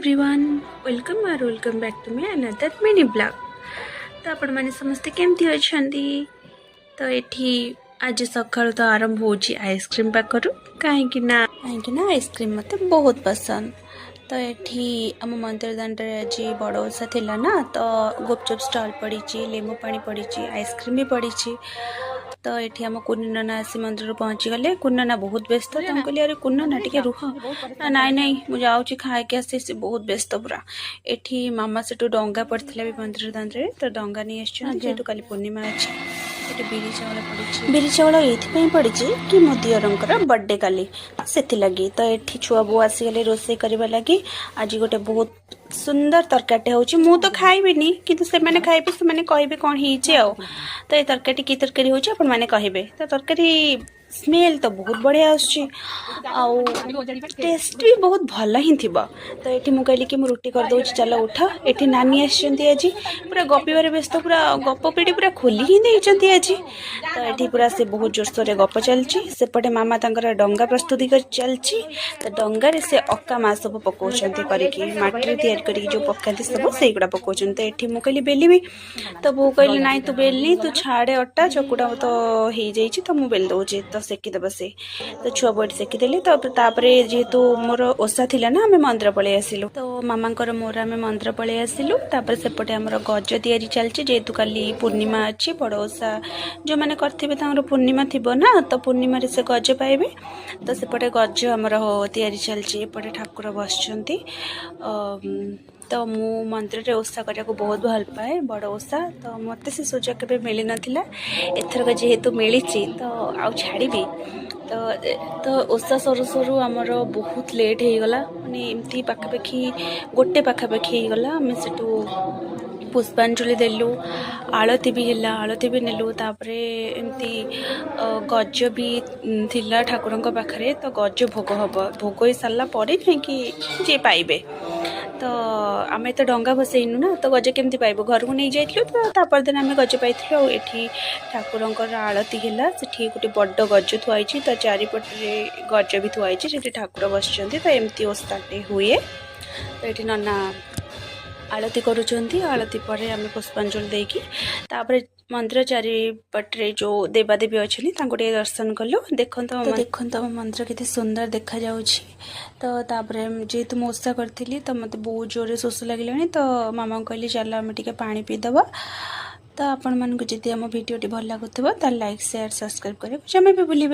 Everyone welcome back to me another mini blog. तो आपण मैंने समस्ते केमती अछंती। तो एठी आज सकाळु तो आरंभ होची आइसक्रीम पाखरु कहीं आइसक्रीम मते बहुत पसंद। तो एठी आम मंदिर दांडे आज बड़ ओषा थिला ना, तो गुपचुप स्टॉल पड़ी, लेमु पानी पड़ी, आइसक्रीम भी पड़ी। तो ये आम कुन्नी नाना आसी मंदिर पहुँची गले। कुन्नी नाना बहुत व्यस्त, तो कहली अरे कुन्नी नाना टिके रुह ना, नाई नाई मुझे जाऊँगी खाई आसी, से बहुत व्यस्त पूरा। एठी मामा से डंगा पड़ता भी मंदिर दांडे, तो डंगा नहीं आसो जेहेतु काली पूर्णिमा अच्छी। बिरी चावल पड़ी, बिरी चावल ये पड़ी कि मो दियरंकर बर्थडे काली से लगी। तो ये छुआ बो आसीगले रोसे करने लगी। आज गोटे बहुत सुंदर तरकारी हो, मु तो खाइबिनी किंतु से मैंने खाइबे, से मैंने कहबे कौन हिचे आ। तो ये तरकारी की तरकारी होची आपण माने कहबे। तो तरकारी स्मेल तो बहुत बढ़िया आछी, आउ टेस्ट भी बहुत भल ही थिबा। तो ये मुझे कहली कि मुझे रुटी कर दउची, चलो उठ। ये नानी आछंती आज पूरा गपिबार व्यस्त, पूरा गप पीढ़ी पूरा खोली ही देइचंती आज। तो ये पूरा से बहुत जोरसोर रे गप चलची। सेपटे मामा तांकर डंगा प्रस्तुति कर चलची। तो डंगा रे से अक्का मा सब पकाउछंती करिकी, माटी तैयार करिकी जो पकाती सब सेगुड़ा पकाउछन। तो ये मुझे कहली बेलिबी, तो बो कहली नाई तू बेलनी, तू छाड़े अट्टा चकुड़ा तो हो जाइए, तो मुझे बेल दउची, तो सेकिदेव से। तो छुआ बोट सेकिदेली। तो तापरे जेहेतु मोर ओषा थिला ना, आम मंदिर पलि आसिलु। तो मामांकर मोर आम मंदिर पलि आसिलु। तापर सेपटे आमर गज तैयारी चलची, जेहेतु काली पूर्णिमा अच्छी, बड़ ओषा जो मैंने करथिबे तांकर पूर्णिमा थिबो ना, तो पूर्णिमा रे से गज पाइबे। तो सेपटे गज आमर तैयारी चलची, एपटे ठाकुर बसचंती। तो मु मंदिर रे ओषा करिया को बहुत भल पाए, बड़ ओषा। तो मते से सुजोग केबे मिली नथिला, एथरक जेहेतु मिली तो आउ छाड़ीबी। तो ओषा सरू सरू आमर बहुत लेट हो गला, माने एमती पाखापाखि गोटे पाखापाखि हो गला। आम सेठू पुष्पांजलि देलु, आलती भी है, आलती भी नेलु। तापरे एमती गज भी थिला ठाकुरंक पाखरे। तो गज भोग हम, भोग हो सारा पर जे पाइबे। तो आम तो डंगा बसैनु ना, तो गज केमती पाइबो, घर को नहीं जाइलु। तो तापर दिन आम गज पाइलु। एठी ठाकुरंकर आलती है, सेठी गोटे बड़ गज थुआई, तो चारिपटे गज भी थुआई, से ठाकुर बसचंती। तो एमती ओषाटे हुए। तो ये नना आलती करुँच, आलती पर आम पुष्पांजलि देकी तापर मंदिर चारिपटे जो देवादेवी अच्छे टे दर्शन कलु। देखो आम मंदिर केते सुंदर देखा जाउछि। तो तापर जेहेतु मु ओषा करी, तो मत बहुत जोर शोष लगे। तो मामा कहली चल आम टे पानी पीदबा। तो आपण मानक जदि आम भिडियोटी भल लगुव, लाइक शेयर सब्सक्राइब करें जमा भी भूलें।